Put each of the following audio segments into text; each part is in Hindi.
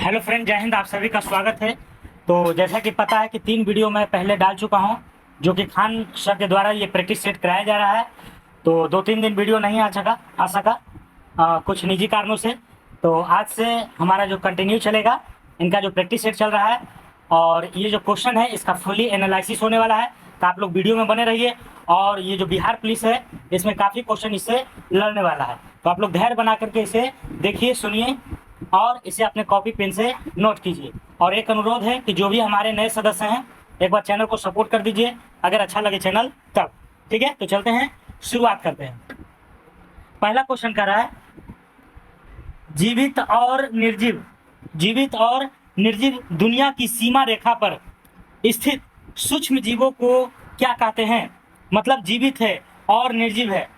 हेलो फ्रेंड, जय हिंद। आप सभी का स्वागत है। तो जैसा कि पता है कि 3 वीडियो मैं पहले डाल चुका हूं, जो कि खान सर के द्वारा ये प्रैक्टिस सेट कराया जा रहा है। तो 2-3 दिन वीडियो नहीं आ सका कुछ निजी कारणों से। तो आज से हमारा जो कंटिन्यू चलेगा, इनका जो प्रैक्टिस सेट चल रहा है, और ये जो क्वेश्चन है इसका फुली एनालिसिस होने वाला है। तो आप लोग वीडियो में बने रहिए। और ये जो बिहार पुलिस है, इसमें काफ़ी क्वेश्चन इससे लड़ने वाला है। तो आप लोग धैर्य बना करके इसे देखिए, सुनिए और इसे अपने कॉपी पेन से नोट कीजिए। और एक अनुरोध है कि जो भी हमारे नए सदस्य हैं, एक बार चैनल को सपोर्ट कर दीजिए, अगर अच्छा लगे चैनल तब। ठीक है, तो चलते हैं, शुरुआत करते हैं। पहला क्वेश्चन कर रहा है, जीवित और निर्जीव दुनिया की सीमा रेखा पर स्थित सूक्ष्म जीवों को क्या कहते हैं। मतलब जीवित है और निर्जीव है,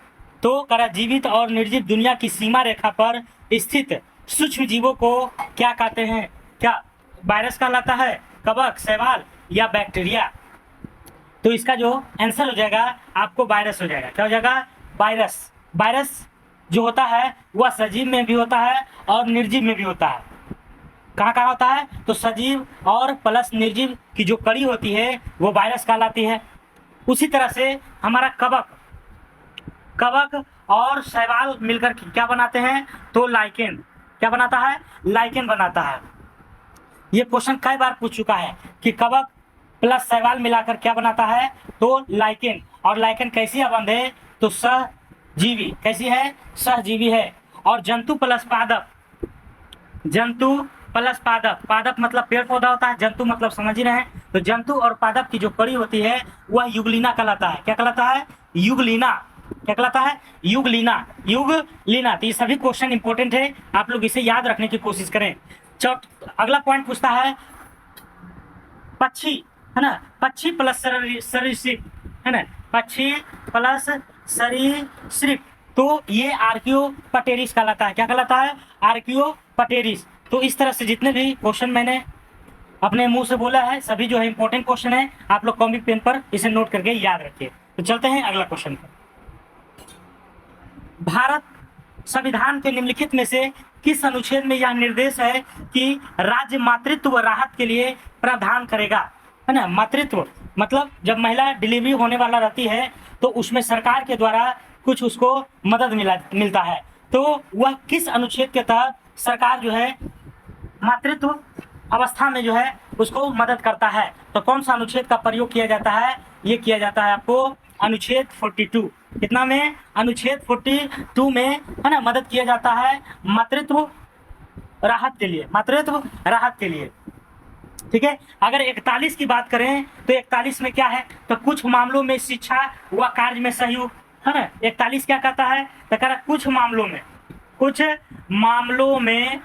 तो करा जीवित और निर्जीव दुनिया की सीमा रेखा पर स्थित सूक्ष्म जीवों को क्या कहते हैं। क्या वायरस कहलाता है, कवक, शैवाल या बैक्टीरिया। तो इसका जो आंसर हो जाएगा आपको वायरस हो जाएगा। क्या हो जाएगा? वायरस। वायरस जो होता है वह सजीव में भी होता है और निर्जीव में भी होता है। कहाँ कहाँ होता है? तो सजीव और प्लस निर्जीव की जो कड़ी होती है वो वायरस कहलाती है। उसी तरह से हमारा कवक और शैवाल मिलकर क्या बनाते हैं? तो लाइकेन। क्या बनाता है? लाइकेन बनाता है। ये क्वेश्चन कई बार पूछ चुका है कि कवक प्लस शैवाल मिलाकर क्या बनाता है? तो लाइकेन। और लाइकेन कैसी अबंध है? तो सहजीवी। कैसी है? सहजीवी है। और जंतु प्लस पादप। पादप मतलब पेड़ पौधा होता है, जंतु मतलब समझ ही रहे हैं। तो जंतु और पादप की जो कड़ी होती है वह युगलीना कहलाता है। क्या कहलाता है? युगलीना। क्या कहलाता है? युगलीना। तो ये सभी क्वेश्चन इंपॉर्टेंट है, आप लोग इसे याद रखने की कोशिश करें। अगला पॉइंट पूछता है, पक्षी है ना, पक्षी प्लस सरीसृप है ना, पक्षी प्लस सरीसृप। तो ये आर्कियोपटेरिस कहलाता है। क्या कहलाता है? आर्कियोपटेरिस। तो इस तरह से जितने भी क्वेश्चन मैंने अपने मुंह से बोला है, सभी जो है इंपॉर्टेंट क्वेश्चन है, आप लोग कॉपी पेन पर इसे नोट करके याद रखिए। तो चलते हैं अगला क्वेश्चन पर। भारत संविधान के निम्नलिखित में से किस अनुच्छेद में यह निर्देश है कि राज्य मातृत्व राहत के लिए प्रावधान करेगा? है ना, मातृत्व मतलब जब महिला डिलीवरी होने वाला रहती है तो उसमें सरकार के द्वारा कुछ उसको मदद मिलता है। तो वह किस अनुच्छेद के तहत सरकार जो है मातृत्व अवस्था में जो है उसको मदद करता है? तो कौन सा अनुच्छेद का प्रयोग किया जाता है? ये किया जाता है आपको अनुच्छेद 42। कितना में? अनुच्छेद 42 में, है ना, मदद किया जाता है मातृत्व राहत के लिए। ठीक है। अगर 41 की बात करें तो 41 में क्या है? तो कुछ मामलों में शिक्षा व कार्य में सहयोग, है ना। 41 क्या कहता है? तो कह रहा कुछ मामलों में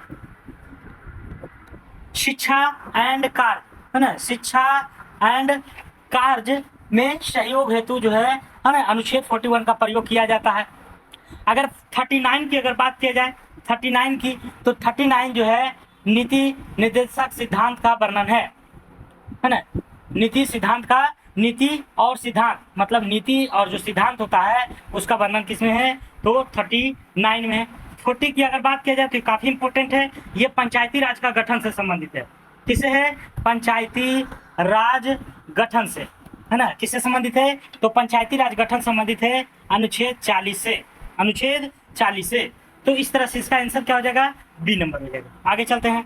शिक्षा एंड कार्य, है ना, शिक्षा एंड कार्य में सहयोग हेतु जो है ना, अनुच्छेद 41 का प्रयोग किया जाता है। अगर 39 की अगर बात किया जाए, 39 की, तो 39 जो है नीति निर्देशक सिद्धांत का वर्णन है ना। नीति और सिद्धांत मतलब नीति और जो सिद्धांत होता है उसका वर्णन किसमें है? तो 39 में है। 40 की अगर बात किया जाए तो काफी इंपॉर्टेंट है, ये पंचायती राज का गठन से संबंधित है। किससे है? पंचायती राज गठन से, है ना। किससे संबंधित है? तो पंचायती राज गठन संबंधित है अनुच्छेद 40 से। तो इस तरह से इसका आंसर क्या हो जाएगा? बी नंबर हो जाएगा। आगे चलते हैं।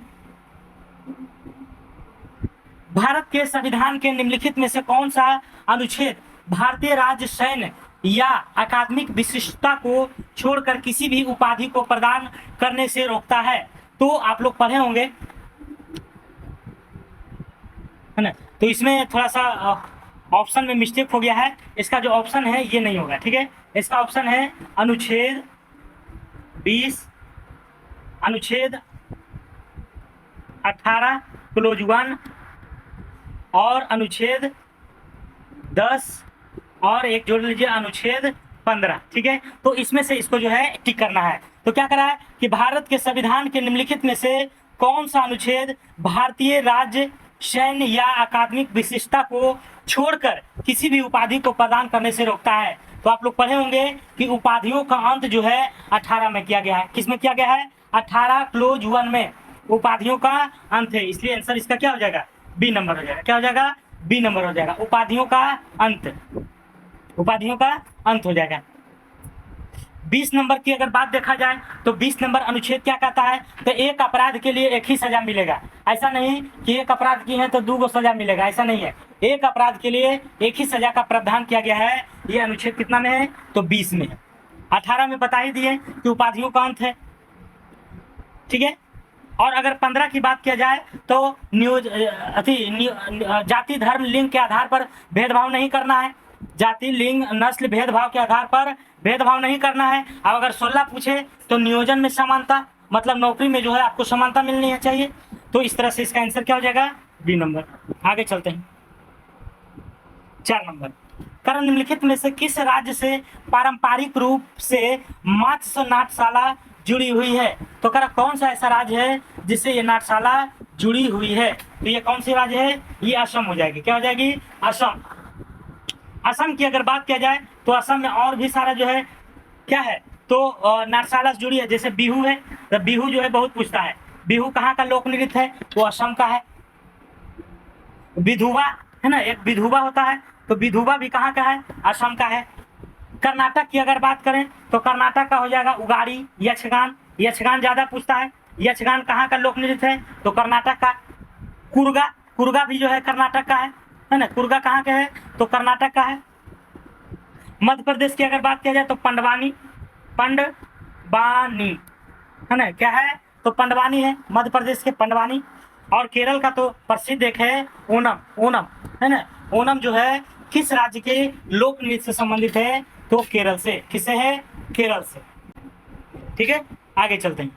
भारत के संविधान के निम्नलिखित में से कौन सा अनुच्छेद भारतीय राज्य सैन्य या अकादमिक विशिष्टता को छोड़कर किसी भी उपाधि को प्रदान करने से रोकता है? तो आप लोग पढ़े होंगे, है ना। तो इसमें थोड़ा सा ऑप्शन में मिस्टेक हो गया है। इसका जो ऑप्शन है ये नहीं होगा, ठीक है। इसका ऑप्शन है अनुच्छेद 20, अनुच्छेद 18 क्लोज 1 और अनुच्छेद 10 और एक जोड़ लीजिए अनुच्छेद 15। ठीक है। तो इसमें से इसको जो है टिक करना है। तो क्या करा है कि भारत के संविधान के निम्नलिखित में से कौन सा अनुच्छेद भारतीय राज्य सैन्य या अकादमिक विशिष्टता को छोड़कर किसी भी उपाधि को प्रदान करने से रोकता है? तो आप लोग पढ़े होंगे कि उपाधियों का अंत जो है 18 में किया गया है। किस में किया गया है? 18 क्लोज 1 में उपाधियों का अंत है, इसलिए आंसर इसका क्या हो जाएगा, बी नंबर हो जाएगा। क्या हो जाएगा, बी नंबर हो जाएगा, उपाधियों का अंत, उपाधियों का अंत हो जाएगा। 20 नंबर की अगर बात देखा जाए तो 20 नंबर अनुच्छेद क्या कहता है, तो एक अपराध के लिए एक ही सजा मिलेगा। ऐसा नहीं कि एक अपराध की है तो 2 सजा मिलेगा, ऐसा नहीं है। एक अपराध के लिए एक ही सजा का प्रावधान किया गया है। ये अनुच्छेद कितना में है, तो 20 में है। 18 में बता ही दिए कि उपाधियों का अंत है, ठीक है। और अगर 15 की बात किया जाए तो जाति धर्म लिंग के आधार पर भेदभाव नहीं करना है, जाति लिंग नस्ल भेदभाव के आधार पर भेदभाव नहीं करना है। अब अगर 16 पूछे तो नियोजन में समानता, मतलब नौकरी में जो है आपको समानता मिलनी है चाहिए। तो इस तरह से इसका आंसर क्या हो जाएगा, बी नंबर। आगे चलते हैं 4 नंबर, कारण निम्नलिखित में से किस राज्य से पारंपरिक रूप से मत्स्य नाट्यशाला जुड़ी हुई है। तो करा कौन सा ऐसा राज्य है जिससे ये नाट्यशाला जुड़ी हुई है, तो ये कौन सी राज्य है, ये असम हो जाएगी। क्या हो जाएगी, असम। असम की अगर बात किया जाए तो असम में और भी सारा जो है क्या है, तो नाट्यशाला से जुड़ी है। जैसे बिहू है, तो बिहू जो है बहुत पूछता है, बिहू कहाँ का लोक नृत्य है, वो असम का है। विधुवा है ना, एक विधुवा होता है, तो विधुवा भी कहाँ का है, असम का है। कर्नाटक की अगर बात करें तो कर्नाटक का हो जाएगा उगाड़ी, यक्षगान, यक्षगान ज्यादा पूछता है। यक्षगान कहाँ का लोक नृत्य है, तो कर्नाटक का। कुर्गा, कुर्गा भी जो है कर्नाटक का है ना, कुर्गा कहाँ का है, तो कर्नाटक का है। मध्य प्रदेश की अगर बात किया जाए तो पंडवानी, पंडवानी है ना, क्या है, तो पंडवानी है, मध्य प्रदेश के पंडवानी। और केरल का तो प्रसिद्ध एक है ओनम, ओनम है ना, ओनम जो है किस राज्य के लोक नृत्य से संबंधित है, तो केरल से। किससे है, केरल से, ठीक है। आगे चलते हैं,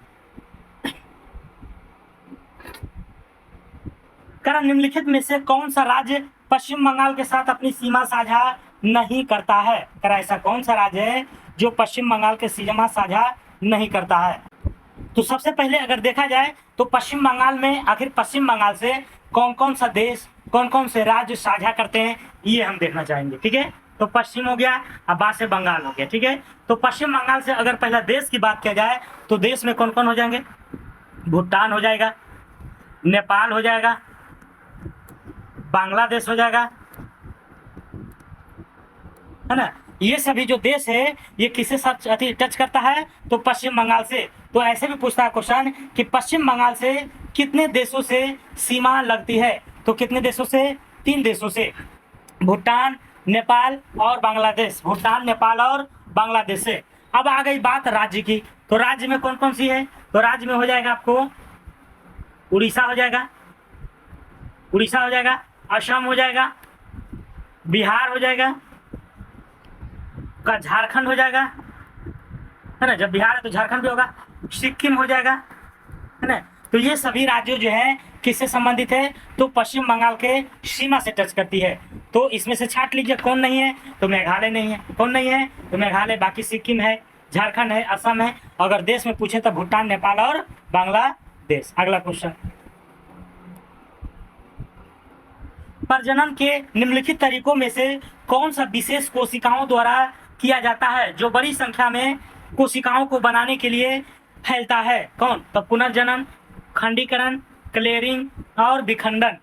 कारण निम्नलिखित में से कौन सा राज्य पश्चिम बंगाल के साथ अपनी सीमा साझा नहीं करता है। करा ऐसा कौन सा राज्य है जो पश्चिम बंगाल के सीमा साझा नहीं करता है। तो सबसे पहले अगर देखा जाए तो पश्चिम बंगाल में आखिर पश्चिम बंगाल से कौन कौन सा देश, कौन कौन से राज्य साझा करते हैं, ये हम देखना चाहेंगे, ठीक है। तो पश्चिम हो गया, अब बाद से बंगाल हो गया, ठीक है। तो पश्चिम बंगाल से अगर पहला देश की बात किया जाए तो देश में कौन कौन हो जाएंगे, भूटान हो जाएगा, नेपाल हो जाएगा, बांग्लादेश हो जाएगा, है ना। ये सभी जो देश है ये किससे सब टच करता है, तो पश्चिम बंगाल से। तो ऐसे भी पूछता है क्वेश्चन कि पश्चिम बंगाल से कितने देशों से सीमा लगती है, तो कितने देशों से, 3 देशों से, भूटान, नेपाल और बांग्लादेश। भूटान, नेपाल और बांग्लादेश से। अब आ गई बात राज्य की, तो राज्य में कौन कौन सी है, तो राज्य में हो जाएगा आपको उड़ीसा हो जाएगा, उड़ीसा हो जाएगा, असम हो जाएगा, बिहार हो जाएगा, का झारखंड हो जाएगा, है ना, जब बिहार है तो झारखंड भी होगा, सिक्किम हो जाएगा, है ना। तो ये सभी राज्यों जो है किससे संबंधित है, तो पश्चिम बंगाल के सीमा से टच करती है। तो इसमें से छांट लीजिए कौन नहीं है, तो मेघालय नहीं है। कौन नहीं है, तो मेघालय, बाकी सिक्किम है, झारखंड है, असम है। अगर देश में पूछे तो भूटान, नेपाल और बांग्लादेश। अगला क्वेश्चन, प्रजनन के निम्नलिखित तरीकों में से कौन सा विशेष कोशिकाओं द्वारा किया जाता है जो बड़ी संख्या में कोशिकाओं को बनाने के लिए फैलता है। कौन, तो पुनर्जनन, खंडीकरण, क्लेयरिंग और विखंडन।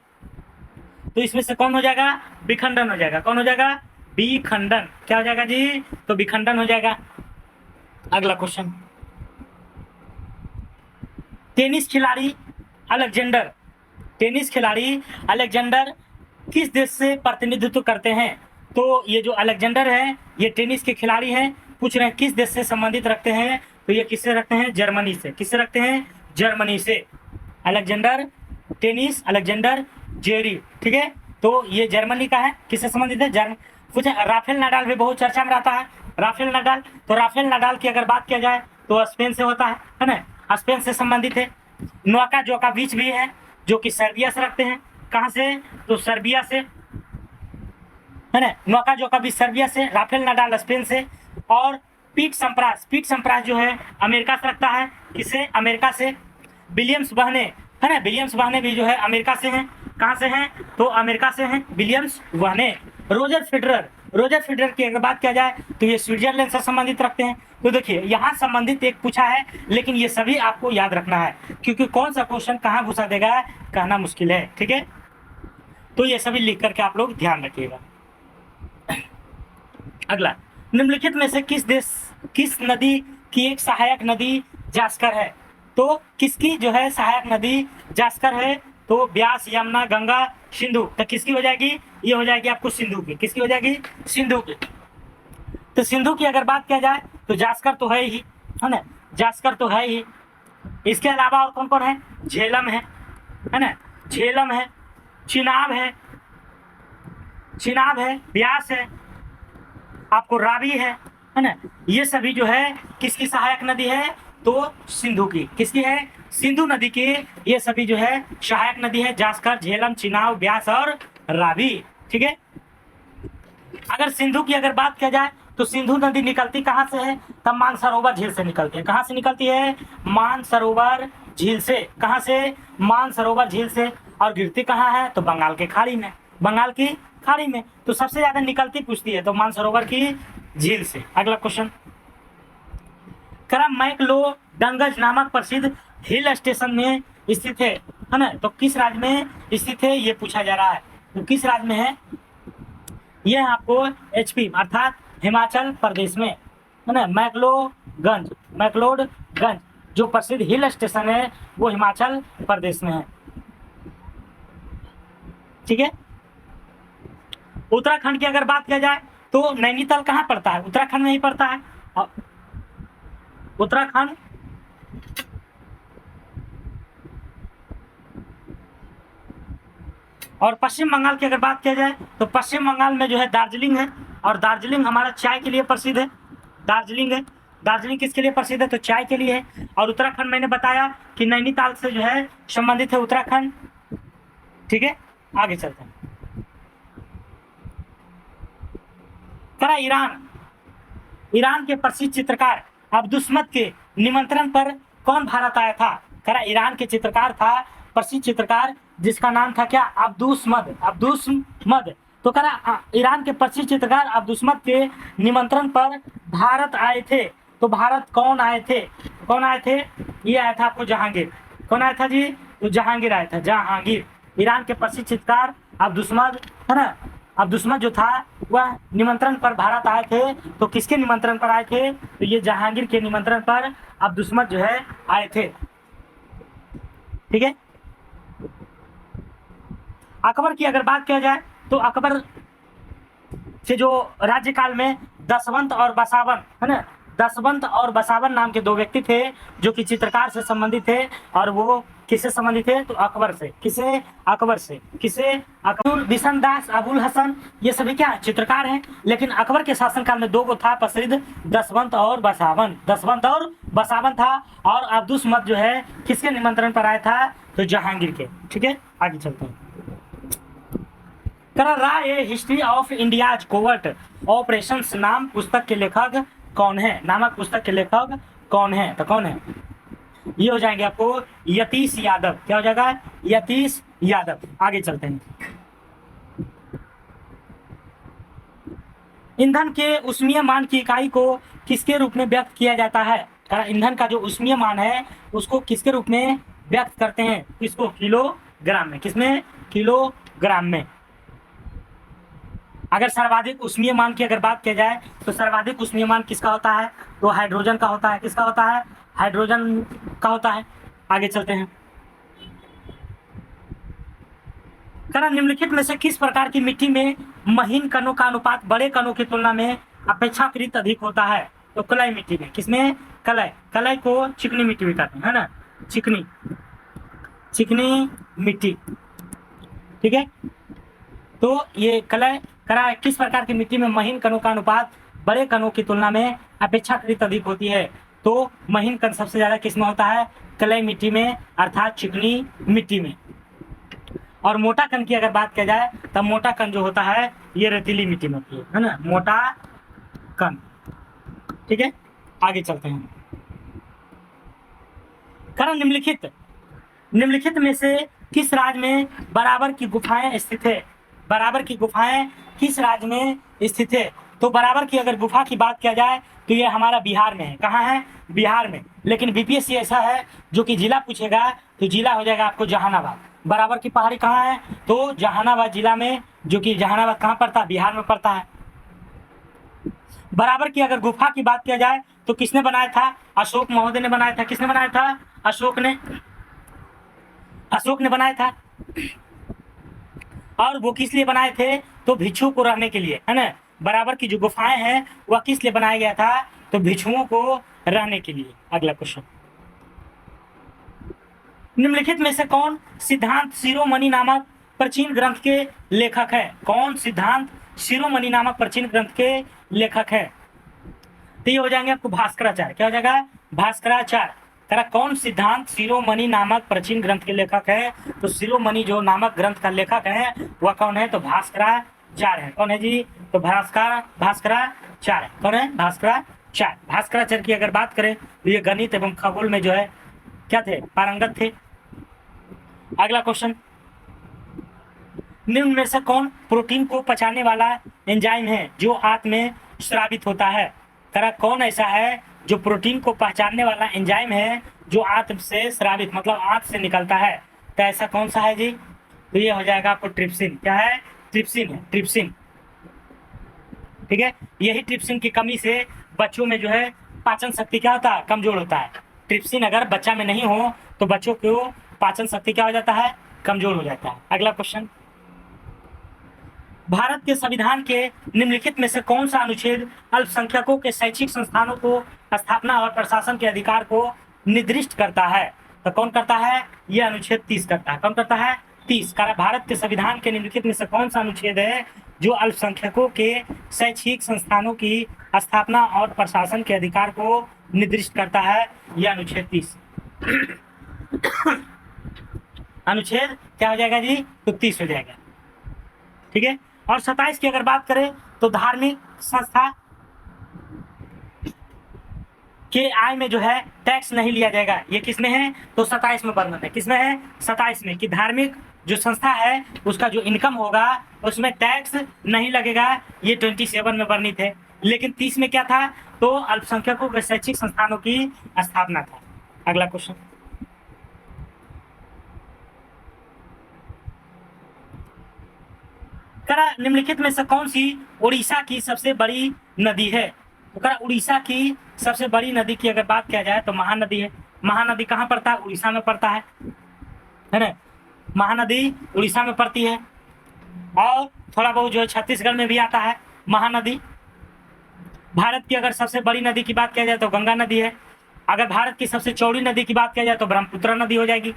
तो इसमें से कौन हो जाएगा, विखंडन हो जाएगा। कौन हो जाएगा, विखंडन। क्या हो जाएगा जी, तो विखंडन हो जाएगा। अगला क्वेश्चन, टेनिस खिलाड़ी अलेक्जेंडर, टेनिस खिलाड़ी अलेक्जेंडर किस देश से प्रतिनिधित्व करते हैं। तो ये जो अलेक्जेंडर है ये टेनिस के खिलाड़ी हैं, पूछ रहे हैं किस देश से संबंधित रखते हैं, तो ये किससे रखते हैं, जर्मनी से। किससे रखते हैं, जर्मनी से। अलेक्जेंडर टेनिस, अलेक्जेंडर जेरी, ठीक है। तो ये जर्मनी का है, किससे संबंधित है, पूछे। राफेल नाडाल भी बहुत चर्चा में रहता है, राफेल नाडाल। तो राफेल नाडाल की अगर बात किया जाए तो स्पेन से होता है ना, स्पेन से संबंधित है। नोवाक जोकोविच भी है जो कि सर्बिया से रखते हैं। कहाँ से, तो सर्बिया से, है ना। नोवाक जोकोविच सर्बिया से, राफेल नाडाल स्पेन से। और पीट सम्प्रास, पीट सम्प्रास जो है अमेरिका से रखता है। किससे, अमेरिका से। विलियम्स बहने, है ना, विलियम्स बहने भी जो है अमेरिका से हैं। कहाँ से हैं, तो अमेरिका से हैं विलियम्स बहने। रोजर फेडरर, रोजर फेडरर की अगर बात किया जाए तो ये स्विट्जरलैंड से संबंधित रखते हैं। तो देखिए यहाँ संबंधित एक पूछा है, लेकिन ये सभी आपको याद रखना है, क्योंकि कौन सा क्वेश्चन कहाँ घुसा देगा कहना मुश्किल है। ठीक है, तो ये सभी लिख करके आप लोग ध्यान रखिएगा। अगला, निम्नलिखित में से किस नदी की एक सहायक नदी जास्कर है? तो किसकी जो है सहायक नदी जास्कर है? तो ब्यास, यमुना, गंगा, सिंधु। तो किसकी हो जाएगी? ये हो जाएगी आपको सिंधु की। किसकी हो जाएगी? सिंधु की। तो सिंधु की अगर बात किया जाए तो जास्कर तो है ही, है ना, जास्कर तो है ही। इसके अलावा और कौन कौन है? झेलम है ना, झेलम है, चिनाब है, ब्यास है, आपको रावी है ना। ये सभी जो है किसकी सहायक नदी है? तो सिंधु की। किसकी है? सिंधु नदी की। ये सभी जो है सहायक नदी है, जास्कर, झेलम, चिनाब, ब्यास और रावी। ठीक है, अगर सिंधु की अगर बात किया जाए तो सिंधु नदी निकलती कहाँ से है? तब मानसरोवर झील से निकलती है। कहाँ से निकलती है? मानसरोवर झील से। कहाँ से? मानसरोवर झील से। और गिरती कहाँ है? तो बंगाल के खाड़ी में, बंगाल की खाड़ी में। तो सबसे ज्यादा निकलती पूछती है तो मानसरोवर की झील से। अगला क्वेश्चन, मैक्लोडगंज नामक प्रसिद्ध हिल स्टेशन में स्थित है ना। तो किस राज्य में स्थित है ये पूछा जा रहा है। तो किस राज्य में है? ये है आपको HP अर्थात हिमाचल प्रदेश में, है ना। मैक्लोडगंज जो प्रसिद्ध हिल स्टेशन है वो हिमाचल प्रदेश में है। ठीक है, उत्तराखंड की अगर बात किया जाए तो नैनीताल कहाँ पड़ता है? उत्तराखंड में ही पड़ता है। उत्तराखंड और पश्चिम बंगाल की अगर बात किया जाए तो पश्चिम बंगाल में जो है दार्जिलिंग है, और दार्जिलिंग हमारा चाय के लिए प्रसिद्ध है। दार्जिलिंग है, दार्जिलिंग किसके लिए प्रसिद्ध है? तो चाय के लिए है। और उत्तराखंड मैंने बताया कि नैनीताल से जो है संबंधित है उत्तराखंड। ठीक है, आगे चलते हैं। ईरान के प्रसिद्ध चित्रकार अब्दुस्मद के निमंत्रण पर कौन भारत आया था? ईरान के चित्रकार था, प्रसिद्ध चित्रकार जिसका नाम था क्या? अब्दुस्मद। तो ईरान के प्रसिद्ध चित्रकार अब्दुस्मद के निमंत्रण पर भारत आए थे। तो भारत कौन आए थे? ये आया था आपको जहांगीर। कौन आया था जी? तो जहांगीर आया था, जहांगीर। ईरान के प्रसिद्ध चित्रकार अब्दुस्मद, है ना, अब्दुस्मद जो था वह निमंत्रण पर भारत आए थे। तो किसके निमंत्रण पर आए थे? तो ये जहांगीर के निमंत्रण पर अब्दुस्मद जो है आए थे। ठीक है, अकबर की अगर बात किया जाए तो अकबर से जो राज्यकाल में दसवंत और बसावन, है ना, दसवंत और बसावन नाम के दो व्यक्ति थे जो कि चित्रकार से संबंधित थे। और वो किससे संबंधित थे? तो अकबर से। किसे? अकबर से। किसे? अकबर। बिशनदास, अबुल हसन, ये सभी क्या चित्रकार हैं। लेकिन अकबर के शासनकाल में दो को था प्रसिद्ध, दसवंत और बसावन था। और अब्दुस्मद जो है किसके निमंत्रण पर आया था? तो जहांगीर के। ठीक है, आगे चलते हैं। Rai history of India's covert operations नाम पुस्तक के लेखक कौन है? नामक पुस्तक के लेखक कौन है? तो कौन है? ये हो जाएंगे आपको यतीश यादव। क्या हो जाएगा? यतीश यादव। आगे चलते हैं। ईंधन के ऊष्मीय मान की इकाई को किसके रूप में व्यक्त किया जाता है? ईंधन का जो ऊष्मीय मान है उसको किसके रूप में व्यक्त करते हैं? इसको किलोग्राम में। किसमें? किलोग्राम में। अगर सर्वाधिक ऊष्मीय मान की अगर बात किया जाए तो सर्वाधिक ऊष्मीय मान किसका होता है? तो हाइड्रोजन का होता है। किसका होता है? हाइड्रोजन का होता है। आगे चलते हैं। निम्नलिखित में से किस प्रकार की मिट्टी में महीन कणों का अनुपात बड़े कणों की तुलना में अपेक्षाकृत अधिक होता है? तो कलई मिट्टी में। किसमें? कलई को चिकनी मिट्टी भी कहते हैं, है ना, चिकनी मिट्टी। ठीक है, तो ये किस प्रकार की मिट्टी में महीन कणों का अनुपात बड़े कणों की तुलना में अपेक्षाकृत अधिक होती है? तो महीन कण सबसे ज्यादा किसमें होता है? कलई मिट्टी में, अर्थात चिकनी मिट्टी में। और मोटा कण की अगर बात किया जाए तब मोटा कण जो होता है ये रेतीली मिट्टी में होती है ना, मोटा कण। ठीक है, आगे चलते हैं। निम्नलिखित में से किस राज्य में बराबर की गुफाएं स्थित है? बराबर की गुफाएं किस राज्य में स्थित है? तो बराबर की अगर गुफा की बात किया जाए तो ये हमारा बिहार में है। कहाँ है? बिहार में। लेकिन बीपीएससी ऐसा है जो कि जिला पूछेगा तो जिला हो जाएगा आपको जहानाबाद। बराबर की पहाड़ी कहाँ है? तो जहानाबाद जिला में, जो कि जहानाबाद कहाँ पड़ता है? बिहार में पड़ता है। बराबर की अगर गुफा की बात किया जाए तो किसने बनाया था? अशोक महोदय ने बनाया था। किसने बनाया था? अशोक ने बनाया था। और वो किस लिए बनाए थे? तो भिक्षु को रहने के लिए, है ना। बराबर की जो गुफाएं हैं वह किस लिए बनाया गया था? तो भिक्षुओं को रहने के लिए। अगला क्वेश्चन, निम्नलिखित में से कौन सिद्धांत शिरोमणि नामक प्राचीन ग्रंथ के लेखक है? कौन सिद्धांत शिरोमणि नामक प्राचीन ग्रंथ के लेखक है? तो ये हो जाएंगे आपको भास्कराचार्य। क्या हो जाएगा? भास्कराचार्य। करा कौन सिद्धांत शिरोमणि नामक प्राचीन ग्रंथ के लेखक है? तो शिरोमणि जो नामक ग्रंथ का लेखक है वह कौन है? तो भास्कराचार्य है। कौन है जी? तो भास्कराचार्य। कौन है? भास्कराचार्य। भास्कराचार्य की अगर बात करें तो ये गणित एवं खगोल में जो है क्या थे? पारंगत थे। अगला क्वेश्चन, निम्न में से कौन प्रोटीन को पचाने वाला एंजाइम है जो आंत में स्रावित होता है? करा कौन ऐसा है जो प्रोटीन को पहचानने वाला एंजाइम है जो आंत से स्रावित, मतलब आंत से निकलता है? तो ऐसा कौन सा है जी? तो ये हो जाएगा आपको ट्रिप्सिन। क्या है? ट्रिप्सिन है। ट्रिप्सिन, ठीक है। यही ट्रिप्सिन की कमी से बच्चों में जो है पाचन शक्ति क्या होता है? कमजोर होता है। ट्रिप्सिन अगर बच्चा में नहीं हो तो बच्चों को पाचन शक्ति क्या हो जाता है? कमजोर हो जाता है। अगला क्वेश्चन, भारत के संविधान के निम्नलिखित में से कौन सा अनुच्छेद अल्पसंख्यकों के शैक्षिक संस्थानों को स्थापना और प्रशासन के अधिकार को निर्दिष्ट करता है? तो कौन करता है? यह अनुच्छेद 30 करता है। कौन करता है? 30। भारत के संविधान के निम्नलिखित में से कौन सा अनुच्छेद है जो अल्पसंख्यकों के शैक्षिक संस्थानों की स्थापना और प्रशासन के अधिकार को निर्दिष्ट करता है? यह अनुच्छेद 30। अनुच्छेद क्या हो जाएगा जी? तो 30 हो जाएगा, ठीक है। और 27 की अगर बात करें तो धार्मिक संस्था के आय में जो है टैक्स नहीं लिया जाएगा। ये किसमें है? तो 27 में वर्णन है। किसमें है? 27 में, कि धार्मिक जो संस्था है उसका जो इनकम होगा उसमें टैक्स नहीं लगेगा। ये 27 में वर्णित है। लेकिन 30 में क्या था? तो अल्पसंख्यकों के शैक्षिक संस्थानों की स्थापना था। अगला क्वेश्चन, निम्नलिखित में से कौन सी उड़ीसा की सबसे बड़ी नदी है? तो उड़ीसा की सबसे बड़ी नदी की अगर बात किया जाए तो महानदी है। महानदी कहाँ पड़ता है? उड़ीसा में पड़ता है ना। महानदी उड़ीसा में पड़ती है और थोड़ा बहुत जो है छत्तीसगढ़ में भी आता है महानदी। भारत की अगर सबसे बड़ी नदी की बात किया जाए तो गंगा नदी है। अगर भारत की सबसे चौड़ी नदी की बात किया जाए तो ब्रह्मपुत्र नदी हो जाएगी।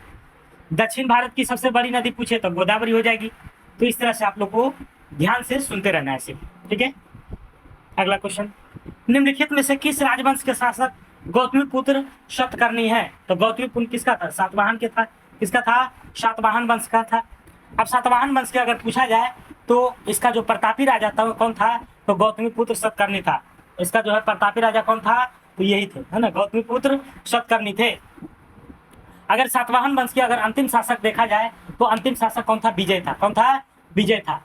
दक्षिण भारत की सबसे बड़ी नदी पूछे तो गोदावरी हो जाएगी। तो इस तरह से आप लोग को ध्यान से सुनते रहना है ऐसे, ठीक है। अगला क्वेश्चन, निम्नलिखित में से किस राजवंश के शासक गौतमीपुत्र शतकर्णी है? तो गौतमीपुत्र किसका था? सातवाहन के था। किसका था? सातवाहन वंश का था। अब सातवाहन वंश के अगर पूछा जाए तो इसका जो प्रतापी राजा था वो कौन था? तो गौतमीपुत्र शतकर्णी था। इसका जो है प्रतापी राजा कौन था? तो यही थे, है ना, गौतमीपुत्र शतकर्णी थे। अगर सातवाहन वंश के अगर अंतिम शासक देखा जाए तो अंतिम शासक कौन था? विजय था। कौन था? विजय था।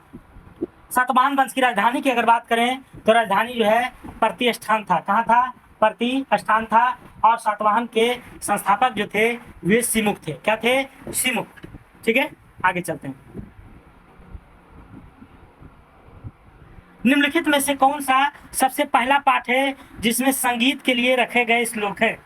सातवाहन वंश की राजधानी की अगर बात करें तो राजधानी जो है प्रतिष्ठान था। कहाँ था? प्रतिष्ठान था। और सातवाहन के संस्थापक जो थे वे सिमुक थे। क्या थे? सिमुक, ठीक है। आगे चलते हैं, निम्नलिखित में से कौन सा सबसे पहला पाठ है जिसमें संगीत के लिए रखे गए श्लोक है?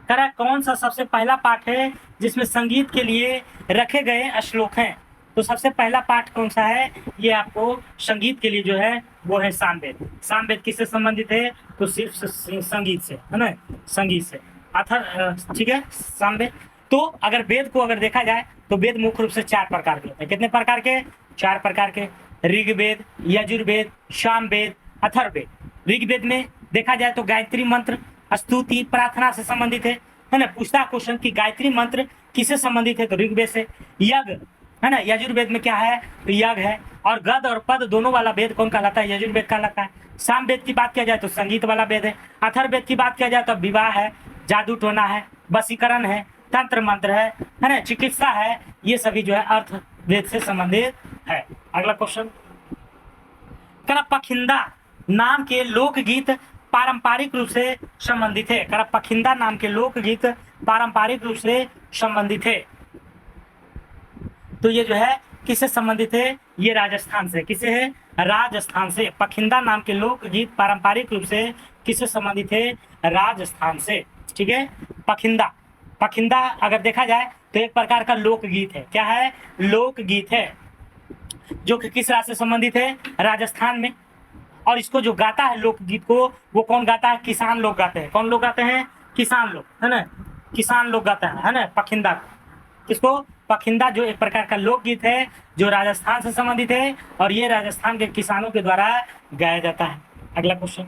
करा कौन सा सबसे पहला पाठ है जिसमें संगीत के लिए रखे गए श्लोक हैं? तो सबसे पहला पाठ कौन सा है? ये आपको संगीत के लिए जो है वो है सामवेद। सामवेद किससे संबंधित है? तो सिर्फ संगीत से, है ना, संगीत से, अथर, ठीक है, सामवेद। तो अगर वेद को अगर देखा जाए तो वेद मुख्य रूप से 4 प्रकार के होते हैं। कितने प्रकार के? 4 प्रकार के। ऋग्वेद, यजुर्वेद, सामवेद, अथर्ववेद। ऋग्वेद में देखा जाए तो गायत्री मंत्र स्तुति प्रार्थना से संबंधित है ना। पूछता क्वेश्चन की गायत्री मंत्र किससे संबंधित है? तो ऋग्वेद से। यज्ञ, है ना, यजुर्वेद में क्या है? तो यज्ञ है। और गद और पद दोनों वाला वेद कौन कहलाता है? यजुर्वेद कहलाता है। सामवेद की बात किया जाए तो संगीत वाला वेद है। अथर्ववेद की बात किया जाए तो विवाह है, जादू टोना है, वशीकरण है, तंत्र मंत्र है ना, चिकित्सा है। ये सभी जो है अर्थ वेद से संबंधित है। अगला क्वेश्चन, करा पखिंदा नाम के लोकगीत पारंपरिक रूप से संबंधित है। करा पखिंदा नाम के लोकगीत पारंपरिक रूप से संबंधित है। तो ये जो है किससे संबंधित है? ये राजस्थान से। किससे है? राजस्थान से। पखिंदा नाम के लोकगीत पारंपरिक रूप से किससे संबंधित है? राजस्थान से। ठीक है। पखिंदा, पखिंदा अगर देखा जाए तो एक प्रकार का लोकगीत है। क्या है? लोकगीत है, जो कि किस राज्य से संबंधित है? राजस्थान में। और इसको जो गाता है लोकगीत को, वो कौन गाता है? किसान लोग गाते हैं। कौन लोग गाते हैं? किसान लोग, है ना। किसान लोग गाते हैं, है ना, पखिंदा। किसको? पखिंदा, जो एक प्रकार का लोकगीत है जो राजस्थान से संबंधित है और ये राजस्थान के किसानों के द्वारा गाया जाता है। अगला क्वेश्चन,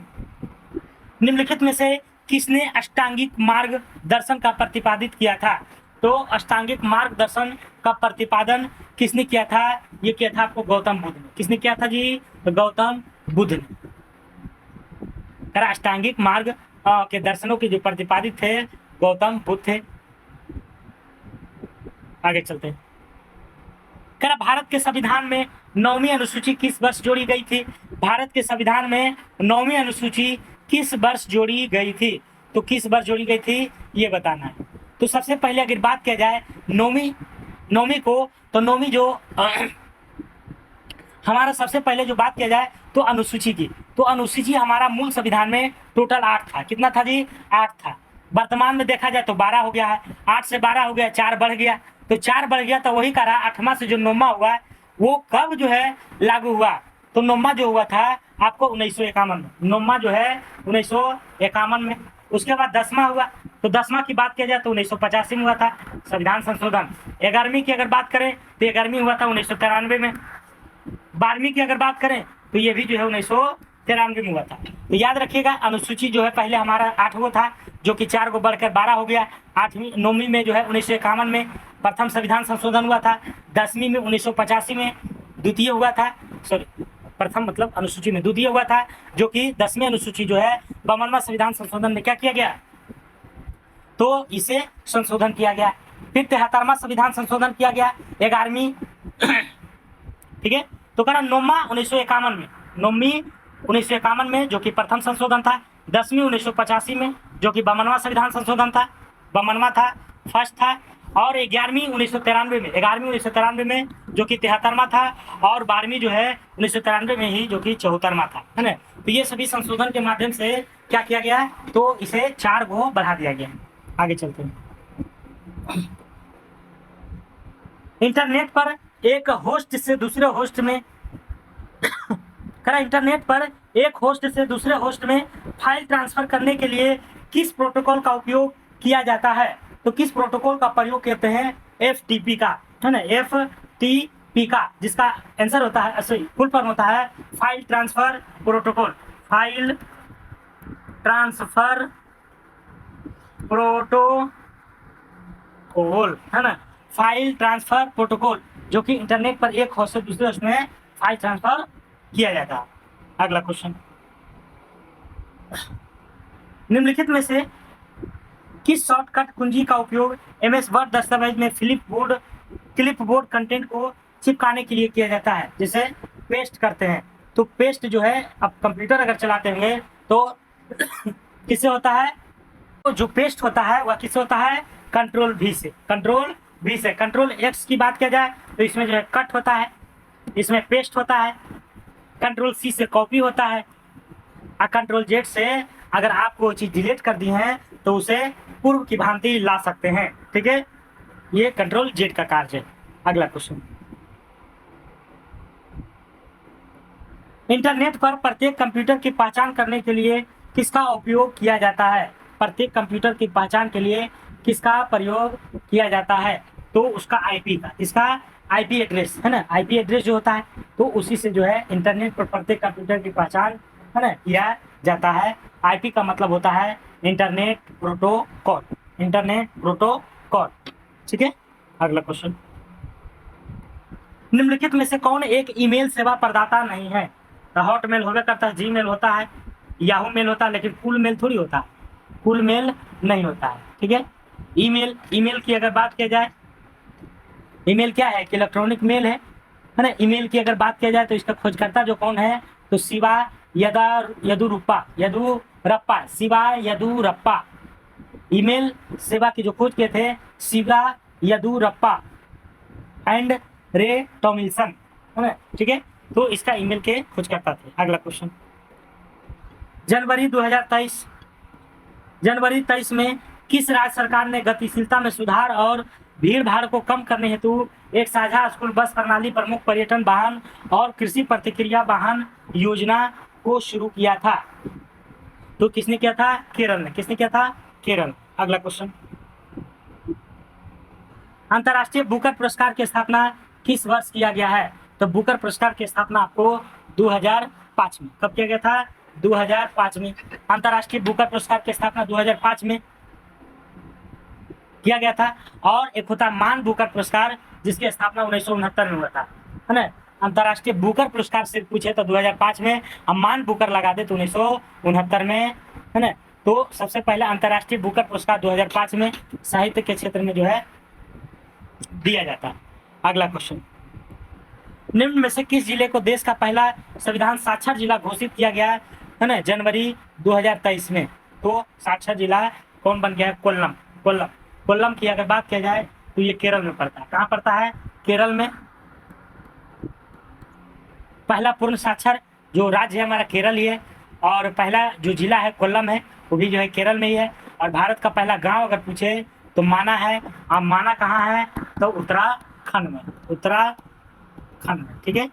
निम्नलिखित में से किसने अष्टांगिक मार्ग दर्शन का प्रतिपादित किया था? तो अष्टांगिक मार्ग दर्शन का प्रतिपादन किसने किया था? ये किया था आपको गौतम बुद्ध ने। किसने किया था जी? तो गौतम बुद्ध ने। अष्टांगिक मार्ग के दर्शनों के जो प्रतिपादित थे गौतम बुद्ध थे। आगे चलते हैं। करा भारत के संविधान में 9वीं अनुसूची किस वर्ष जोड़ी गई थी? भारत के संविधान में 9वीं अनुसूची किस वर्ष जोड़ी गई थी? तो किस वर्ष जोड़ी गई थी ये बताना है। तो सबसे पहले अगर बात किया जाए नौवीं को, तो नौवीं जो हमारा सबसे पहले जो बात किया जाए तो अनुसूची की, तो अनुसूची हमारा मूल संविधान में टोटल 8 था। कितना था जी? 8 था। वर्तमान में देखा जाए तो 12 हो गया है। 8 से 12 हो गया, 4 बढ़ गया, तो 4 बढ़ गया तो वही करा 8वां से जो 9वां हुआ वो कब जो है लागू हुआ? तो 9वां जो हुआ था आपको 1951 में। 9वां जो है 1951 में। उसके बाद 10वां हुआ, तो 10वां की बात किया जाए तो 1985 में हुआ था संविधान संशोधन। 11वीं की अगर बात करें तो 11वीं हुआ था 1993 में। 12वीं की अगर बात करें तो ये भी जो है 1993 में हुआ था। तो याद रखिएगा अनुसूची जो है पहले हमारा 8 गो था, जो कि 4 गो बढ़कर 12 हो गया। 9वीं में जो है 1951 में प्रथम संविधान संशोधन हुआ था। 10वीं में 1985 में द्वितीय हुआ था, सॉरी प्रथम मतलब अनुसूची में द्वितीय हुआ था, जो कि 10वीं अनुसूची जो है 52वां संविधान संशोधन में क्या किया गया? तो इसे संशोधन किया गया। फिर 73वां संविधान संशोधन किया गया 11वीं। ठीक है। तो करा 9वां 1951 में, 9वीं 1951 में जो कि प्रथम संशोधन था। 10वीं 1985 में जो कि 52वां संविधान संशोधन था, 52वां था, फर्स्ट था। और 11वीं 1993 में, 11वीं 1993 में जो कि 73वां था। और 12वीं जो है 1993 में ही जो कि 74वां था, है ना। तो ये सभी संशोधन के माध्यम से क्या किया गया? तो इसे 4 गो बढ़ा दिया गया। आगे चलते हैं। इंटरनेट पर एक होस्ट से दूसरे होस्ट में इंटरनेट पर एक होस्ट से दूसरे होस्ट में फाइल ट्रांसफर करने के लिए किस प्रोटोकॉल का उपयोग किया जाता है? तो किस प्रोटोकॉल का प्रयोग करते हैं? FTP का, है ना, FTP का, जिसका आंसर होता है, फुल फॉर्म होता है file transfer protocol. File transfer protocol, है ना, फाइल ट्रांसफर प्रोटोकॉल, जो कि इंटरनेट पर एक होस्ट से दूसरे होस्ट में फाइल ट्रांसफर किया जाता है। अगला क्वेश्चन, निम्नलिखित में से किस शॉर्टकट कुंजी का उपयोग MS वर्ड दस्तावेज में क्लिपबोर्ड कंटेंट को चिपकाने के लिए किया जाता है? जैसे पेस्ट करते हैं, तो पेस्ट जो है अब कंप्यूटर अगर चलाते होंगे तो किससे होता है? तो जो पेस्ट होता है वह किससे होता है? कंट्रोल V से। कंट्रोल X की बात किया जाए तो इसमें जो है कट होता है, इसमें पेस्ट होता है। कंट्रोल C से कॉपी होता है, और कंट्रोल Z से अगर आपको वो चीज डिलीट कर दी है तो उसे पूर्व की भांति ला सकते हैं। ठीक है, ये कंट्रोल Z का कार्य है। अगला क्वेश्चन, इंटरनेट पर प्रत्येक कंप्यूटर की पहचान करने के लिए किसका उपयोग किया जाता है? प्रत्येक कंप्यूटर की पहचान के लिए किसका प्रयोग किया जाता है? तो उसका IP का, इसका IP एड्रेस, है ना, IP एड्रेस जो होता है तो उसी से जो है इंटरनेट पर प्रत्येक कंप्यूटर की पहचान, है ना, किया जाता है। IP का मतलब होता है इंटरनेट प्रोटोकॉल, इंटरनेट प्रोटोकॉल। ठीक है। अगला क्वेश्चन, निम्नलिखित में से कौन एक ईमेल सेवा प्रदाता नहीं है? तो हॉटमेल होगा करता है, जीमेल होता है, याहू मेल होता है, लेकिन कूल मेल थोड़ी होता है, कूल मेल नहीं होता है। ठीक है। ईमेल की अगर बात किया जाए, ईमेल क्या है कि इलेक्ट्रॉनिक मेल है ना। ईमेल की अगर बात किया जाए तो इसका खोजकर्ता जो कौन है तो शिवा यदुरप्पा, शिवा यदुरप्पा। ईमेल सेवा की जो खोज किए थे शिवा यदुरप्पा एंड रे टॉमिल्सन, है ना, ठीक है। तो इसका ईमेल के खोजकर्ता थे। अगला क्वेश्चन, जनवरी 23 में किस राज्य सरकार ने गतिशीलता में सुधार और भीड़ भाड़ को कम करने हेतु एक साझा स्कूल बस प्रणाली, प्रमुख पर्यटन वाहन और कृषि प्रतिक्रिया वाहन योजना को शुरू किया था? तो किसने किया था? केरल ने। किसने किया था? केरल। अगला क्वेश्चन, अंतर्राष्ट्रीय बुकर पुरस्कार की स्थापना किस वर्ष किया गया है? तो बुकर पुरस्कार की स्थापना आपको 2005 में। कब किया गया था? 2005 में। अंतर्राष्ट्रीय बुकर पुरस्कार की स्थापना 2005 में किया गया था। और एक होता मान बुकर पुरस्कार, जिसकी स्थापना 1969 में हुआ था, है ना। अंतर्राष्ट्रीय बुकर पुरस्कार से पूछे तो 2005 में, हम मान बुकर लगा दे तो 1969 में, है ना। तो सबसे पहले अंतर्राष्ट्रीय बुकर पुरस्कार 2005 में साहित्य के क्षेत्र में जो है दिया जाता है। अगला क्वेश्चन, निम्न में से किस जिले को देश का पहला संविधान साक्षर जिला घोषित किया गया है ना, जनवरी 2023 में? तो साक्षर जिला कौन बन गया है? कोल्लम। कोल्लम की अगर बात किया जाए तो ये केरल में पड़ता है। कहाँ पड़ता है? केरल में। पहला पूर्ण साक्षर जो राज्य है हमारा केरल ही है, और पहला जो जिला है कोल्लम है, वो भी जो है केरल में ही है। और भारत का पहला गांव अगर पूछे तो माना है। अब माना कहाँ है? तो उत्तराखंड में। उत्तराखंड में, ठीक है।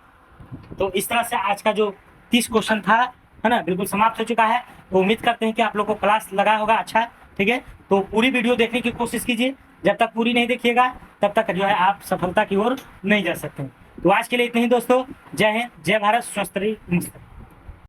तो इस तरह से आज का जो 30 क्वेश्चन था, है ना, बिल्कुल समाप्त हो चुका है। तो उम्मीद करते हैं कि आप लोग को क्लास लगा होगा अच्छा, ठीक है। तो पूरी वीडियो देखने की कोशिश कीजिए। जब तक पूरी नहीं देखिएगा तब तक जो है आप सफलता की ओर नहीं जा सकते। तो आज के लिए इतना ही दोस्तों। जय हिंद, जय भारत, स्वस्थ रहिए, मस्त रहिए।